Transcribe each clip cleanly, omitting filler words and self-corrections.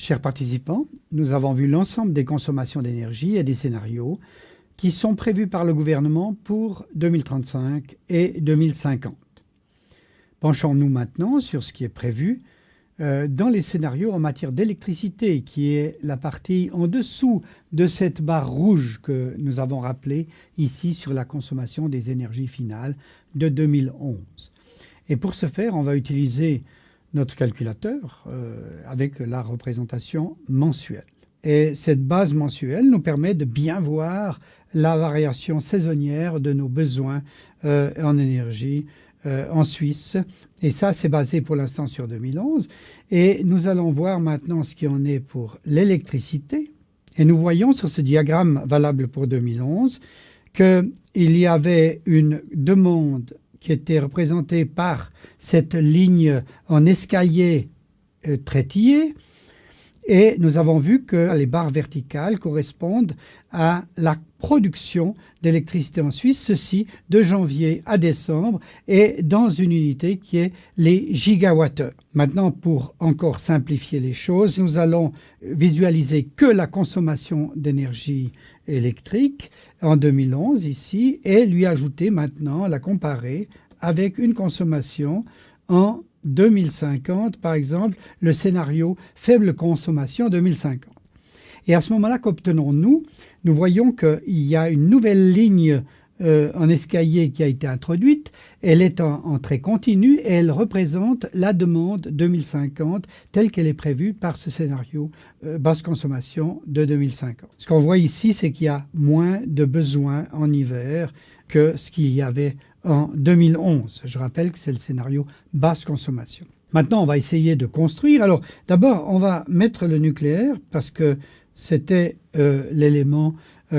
Chers participants, nous avons vu l'ensemble des consommations d'énergie et des scénarios qui sont prévus par le gouvernement pour 2035 et 2050. Penchons-nous maintenant sur ce qui est prévu dans les scénarios en matière d'électricité, qui est la partie en dessous de cette barre rouge que nous avons rappelée ici sur la consommation des énergies finales de 2011. Et pour ce faire, on va utiliser notre calculateur avec la représentation mensuelle. Et cette base mensuelle nous permet de bien voir la variation saisonnière de nos besoins en énergie en Suisse. Et ça, c'est basé pour l'instant sur 2011. Et nous allons voir maintenant ce qui en est pour l'électricité. Et nous voyons sur ce diagramme valable pour 2011 qu'il y avait une demande qui était représentée par cette ligne en escalier trétillé. Et nous avons vu que les barres verticales correspondent à la production d'électricité en Suisse, ceci de janvier à décembre, et dans une unité qui est les gigawattheures. Maintenant, pour encore simplifier les choses, nous allons visualiser que la consommation d'énergie électrique en 2011 ici, et lui ajouter maintenant, la comparer avec une consommation en 2050, par exemple, le scénario faible consommation 2050. Et à ce moment-là, qu'obtenons-nous? Nous voyons qu'il y a une nouvelle ligne en escalier qui a été introduite. Elle est en trait continu et elle représente la demande 2050 telle qu'elle est prévue par ce scénario basse consommation de 2050. Ce qu'on voit ici, c'est qu'il y a moins de besoins en hiver que ce qu'il y avait en 2011. Je rappelle que c'est le scénario basse consommation. Maintenant, on va essayer de construire. Alors, d'abord, on va mettre le nucléaire parce que c'était l'élément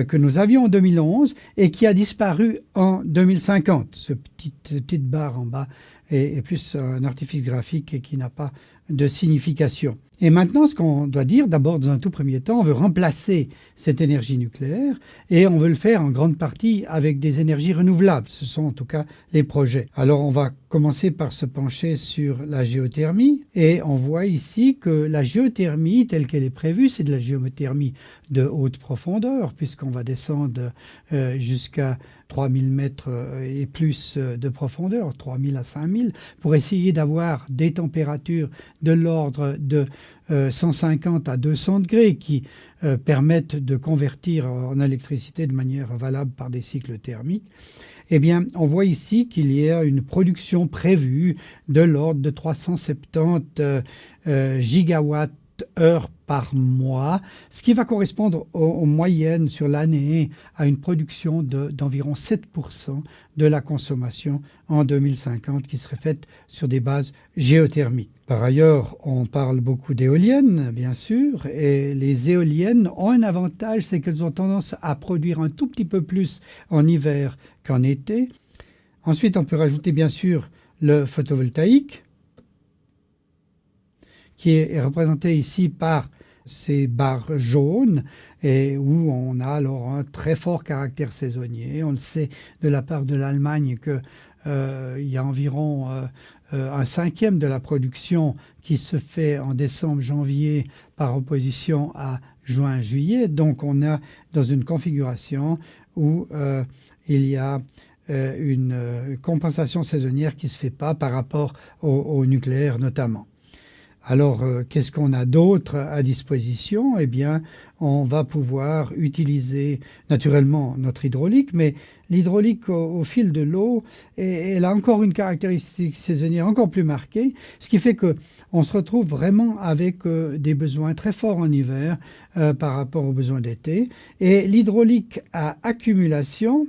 que nous avions en 2011 et qui a disparu en 2050. Cette petite barre en bas est plus un artifice graphique et qui n'a pas de signification. Et maintenant, ce qu'on doit dire, d'abord, dans un tout premier temps, on veut remplacer cette énergie nucléaire et on veut le faire en grande partie avec des énergies renouvelables. Ce sont en tout cas les projets. Alors, on va commencer par se pencher sur la géothermie et on voit ici que la géothermie, telle qu'elle est prévue, c'est de la géothermie de haute profondeur puisqu'on va descendre jusqu'à 3000 mètres et plus de profondeur, 3000 à 5000, pour essayer d'avoir des températures de l'ordre de 150 à 200 degrés qui permettent de convertir en électricité de manière valable par des cycles thermiques. Eh bien, on voit ici qu'il y a une production prévue de l'ordre de 370 gigawattheures par mois, ce qui va correspondre aux moyennes sur l'année à une production d'environ 7% de la consommation en 2050 qui serait faite sur des bases géothermiques. Par ailleurs, on parle beaucoup d'éoliennes, bien sûr, et les éoliennes ont un avantage, c'est qu'elles ont tendance à produire un tout petit peu plus en hiver qu'en été. Ensuite, on peut rajouter bien sûr le photovoltaïque, qui est représenté ici par ces barres jaunes et où on a alors un très fort caractère saisonnier. On le sait de la part de l'Allemagne qu'il y a environ un cinquième de la production qui se fait en décembre-janvier par opposition à juin-juillet. Donc on a dans une configuration où il y a une compensation saisonnière qui ne se fait pas par rapport au nucléaire notamment. Alors, qu'est-ce qu'on a d'autre à disposition? Eh bien, on va pouvoir utiliser naturellement notre hydraulique, mais l'hydraulique au fil de l'eau, elle a encore une caractéristique saisonnière encore plus marquée, ce qui fait qu'on se retrouve vraiment avec des besoins très forts en hiver par rapport aux besoins d'été. Et l'hydraulique à accumulation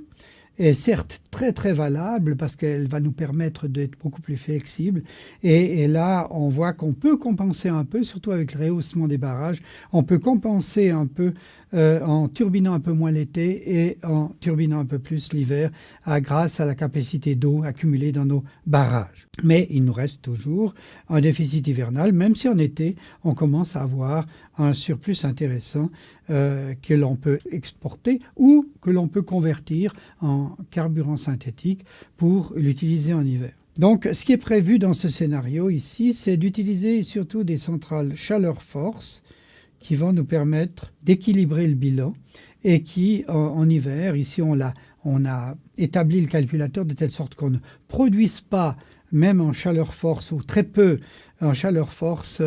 est certes très très valable parce qu'elle va nous permettre d'être beaucoup plus flexible et là on voit qu'on peut compenser un peu, surtout avec le rehaussement des barrages, on peut compenser un peu en turbinant un peu moins l'été et en turbinant un peu plus l'hiver grâce à la capacité d'eau accumulée dans nos barrages. Mais il nous reste toujours un déficit hivernal, même si en été on commence à avoir un surplus intéressant que l'on peut exporter ou que l'on peut convertir en carburant synthétique pour l'utiliser en hiver. Donc, ce qui est prévu dans ce scénario ici, c'est d'utiliser surtout des centrales chaleur-force qui vont nous permettre d'équilibrer le bilan et qui, en hiver, ici on a établi le calculateur de telle sorte qu'on ne produise pas, même en chaleur force ou très peu en chaleur force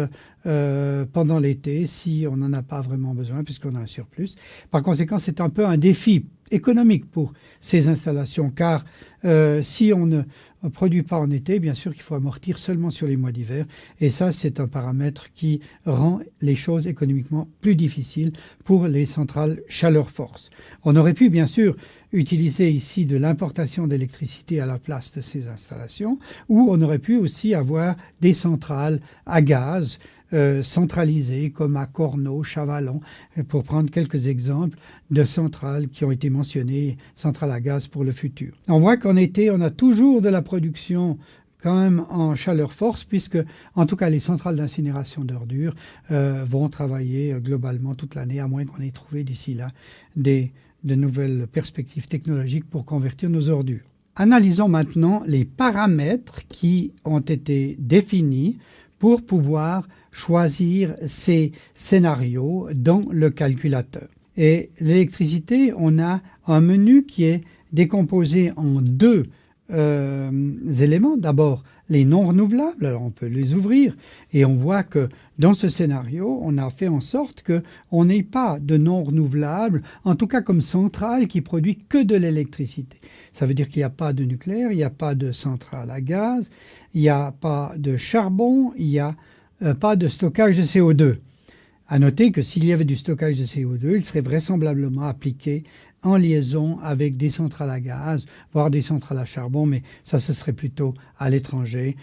pendant l'été, si on n'en a pas vraiment besoin, puisqu'on a un surplus. Par conséquent, c'est un peu un défi économique pour ces installations, car si on ne produit pas en été, bien sûr qu'il faut amortir seulement sur les mois d'hiver, et ça c'est un paramètre qui rend les choses économiquement plus difficiles pour les centrales chaleur-force. On aurait pu bien sûr utiliser ici de l'importation d'électricité à la place de ces installations, ou on aurait pu aussi avoir des centrales à gaz centralisées comme à Cornot, Chavalon, pour prendre quelques exemples de centrales qui ont été mentionnées, centrales à gaz pour le futur. On voit qu'en été, on a toujours de la production quand même en chaleur force, puisque en tout cas les centrales d'incinération d'ordures vont travailler globalement toute l'année, à moins qu'on ait trouvé d'ici là de nouvelles perspectives technologiques pour convertir nos ordures. Analysons maintenant les paramètres qui ont été définis pour pouvoir choisir ces scénarios dans le calculateur. Et l'électricité, on a un menu qui est décomposé en deux éléments. D'abord, les non renouvelables, alors on peut les ouvrir et on voit que dans ce scénario, on a fait en sorte qu'on n'ait pas de non renouvelables, en tout cas comme centrale qui produit que de l'électricité. Ça veut dire qu'il n'y a pas de nucléaire, il n'y a pas de centrale à gaz, il n'y a pas de charbon, il n'y a pas de stockage de CO2. À noter que s'il y avait du stockage de CO2, il serait vraisemblablement appliqué en liaison avec des centrales à gaz, voire des centrales à charbon, mais ça, ce serait plutôt à l'étranger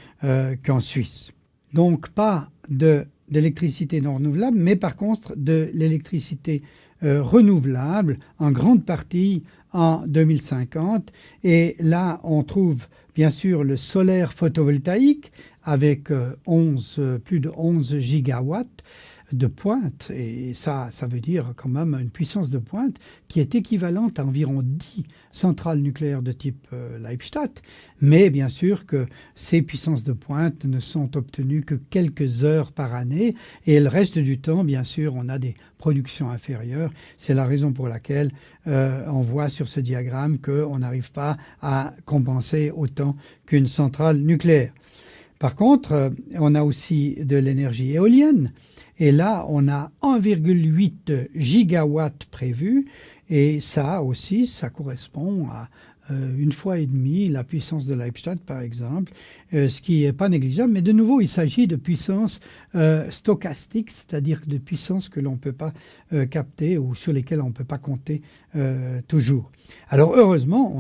qu'en Suisse. Donc, pas d'électricité non renouvelable, mais par contre de l'électricité renouvelable, en grande partie en 2050. Et là, on trouve bien sûr le solaire photovoltaïque avec plus de 11 gigawatts de pointe, et ça veut dire quand même une puissance de pointe qui est équivalente à environ 10 centrales nucléaires de type Leibstadt, mais bien sûr que ces puissances de pointe ne sont obtenues que quelques heures par année, et le reste du temps, bien sûr, on a des productions inférieures. C'est la raison pour laquelle on voit sur ce diagramme qu'on n'arrive pas à compenser autant qu'une centrale nucléaire. Par contre, on a aussi de l'énergie éolienne. Et là, on a 1,8 gigawatts prévus. Et ça aussi, ça correspond à une fois et demie la puissance de Leibstadt, par exemple, ce qui n'est pas négligeable. Mais de nouveau, il s'agit de puissance stochastique, c'est-à-dire de puissance que l'on ne peut pas capter ou sur lesquelles on ne peut pas compter toujours. Alors heureusement,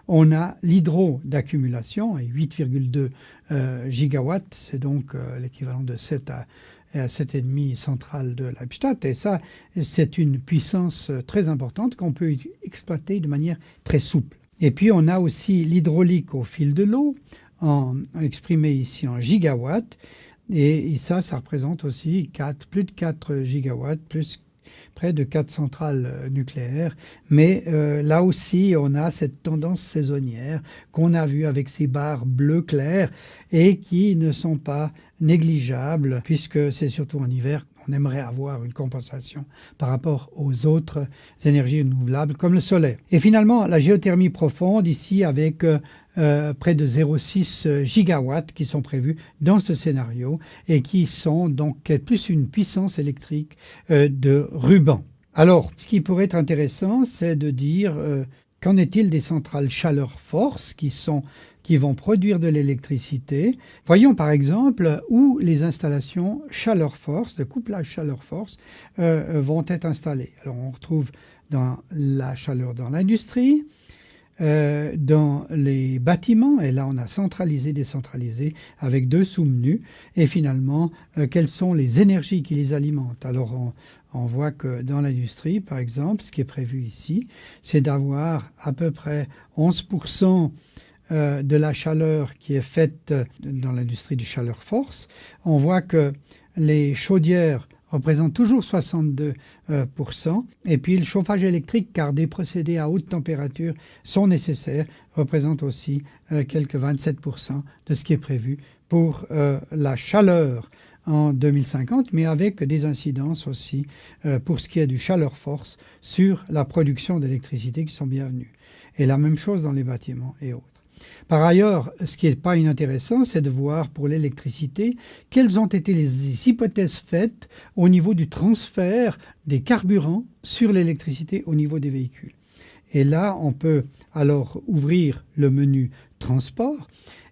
on a l'hydro d'accumulation, et 8,2 gigawatts, c'est donc l'équivalent de 7 à 7,5 centrales de Leibstadt. Et ça, c'est une puissance très importante qu'on peut exploiter de manière très souple. Et puis, on a aussi l'hydraulique au fil de l'eau, exprimé ici en gigawatts. Et ça représente aussi plus de 4 gigawatts, plus près de 4 centrales nucléaires. Mais là aussi, on a cette tendance saisonnière qu'on a vue avec ces barres bleu clair et qui ne sont pas négligeables, puisque c'est surtout en hiver qu'on aimerait avoir une compensation par rapport aux autres énergies renouvelables comme le solaire. Et finalement, la géothermie profonde ici avec près de 0,6 gigawatts qui sont prévus dans ce scénario et qui sont donc plus une puissance électrique de ruban. Alors, ce qui pourrait être intéressant, c'est de dire qu'en est-il des centrales chaleur-force qui vont produire de l'électricité. Voyons par exemple où les installations chaleur-force, de couplage chaleur-force, vont être installées. Alors on retrouve dans la chaleur dans l'industrie, dans les bâtiments, et là on a centralisé, décentralisé avec 2 sous-menus, et finalement quelles sont les énergies qui les alimentent. Alors on voit que dans l'industrie, par exemple, ce qui est prévu ici, c'est d'avoir à peu près 11% de la chaleur qui est faite dans l'industrie du chaleur-force. On voit que les chaudières représentent toujours 62%, et puis le chauffage électrique, car des procédés à haute température sont nécessaires, représente aussi quelques 27% de ce qui est prévu pour la chaleur en 2050, mais avec des incidences aussi pour ce qui est du chaleur force sur la production d'électricité qui sont bienvenues. Et la même chose dans les bâtiments et autres. Par ailleurs, ce qui n'est pas inintéressant, c'est de voir pour l'électricité quelles ont été les hypothèses faites au niveau du transfert des carburants sur l'électricité au niveau des véhicules. Et là, on peut alors ouvrir le menu transport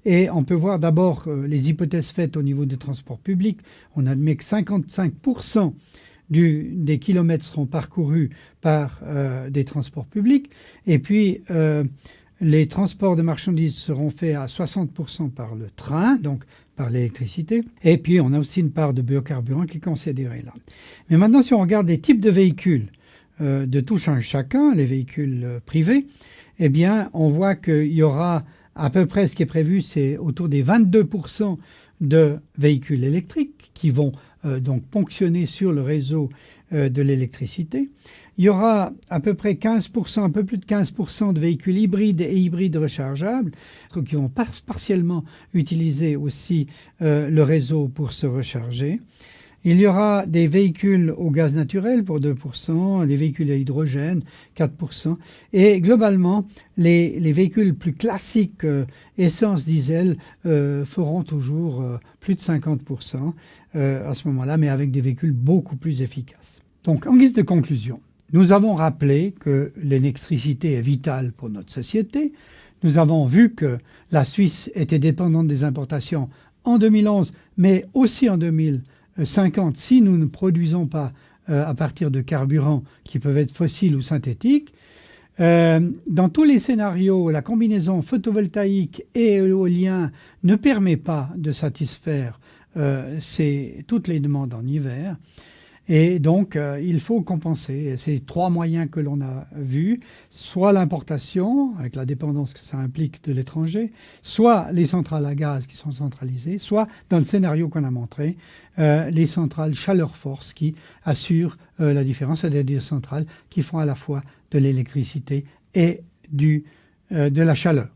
et on peut voir d'abord les hypothèses faites au niveau des transports publics. On admet que 55% des kilomètres seront parcourus par des transports publics. Et puis, les transports de marchandises seront faits à 60% par le train, donc par l'électricité. Et puis, on a aussi une part de biocarburant qui est considérée là. Mais maintenant, si on regarde les types de véhicules de tout chacun, les véhicules privés, eh bien, on voit qu'il y aura à peu près, ce qui est prévu, c'est autour des 22% de véhicules électriques qui vont donc ponctionner sur le réseau de l'électricité. Il y aura à peu près 15%, un peu plus de 15% de véhicules hybrides et hybrides rechargeables qui vont partiellement utiliser aussi le réseau pour se recharger. Il y aura des véhicules au gaz naturel pour 2%, des véhicules à hydrogène 4%. Et globalement, les véhicules plus classiques, essence, diesel, feront toujours plus de 50% à ce moment-là, mais avec des véhicules beaucoup plus efficaces. Donc, en guise de conclusion, nous avons rappelé que l'électricité est vitale pour notre société. Nous avons vu que la Suisse était dépendante des importations en 2011, mais aussi en 2050 si nous ne produisons pas à partir de carburants qui peuvent être fossiles ou synthétiques. Dans tous les scénarios, la combinaison photovoltaïque et éolien ne permet pas de satisfaire toutes les demandes en hiver. Et donc, il faut compenser. Ces trois moyens que l'on a vus, soit l'importation, avec la dépendance que ça implique de l'étranger, soit les centrales à gaz qui sont centralisées, soit, dans le scénario qu'on a montré, les centrales chaleur-force qui assurent la différence, c'est-à-dire des centrales qui font à la fois de l'électricité et de la chaleur.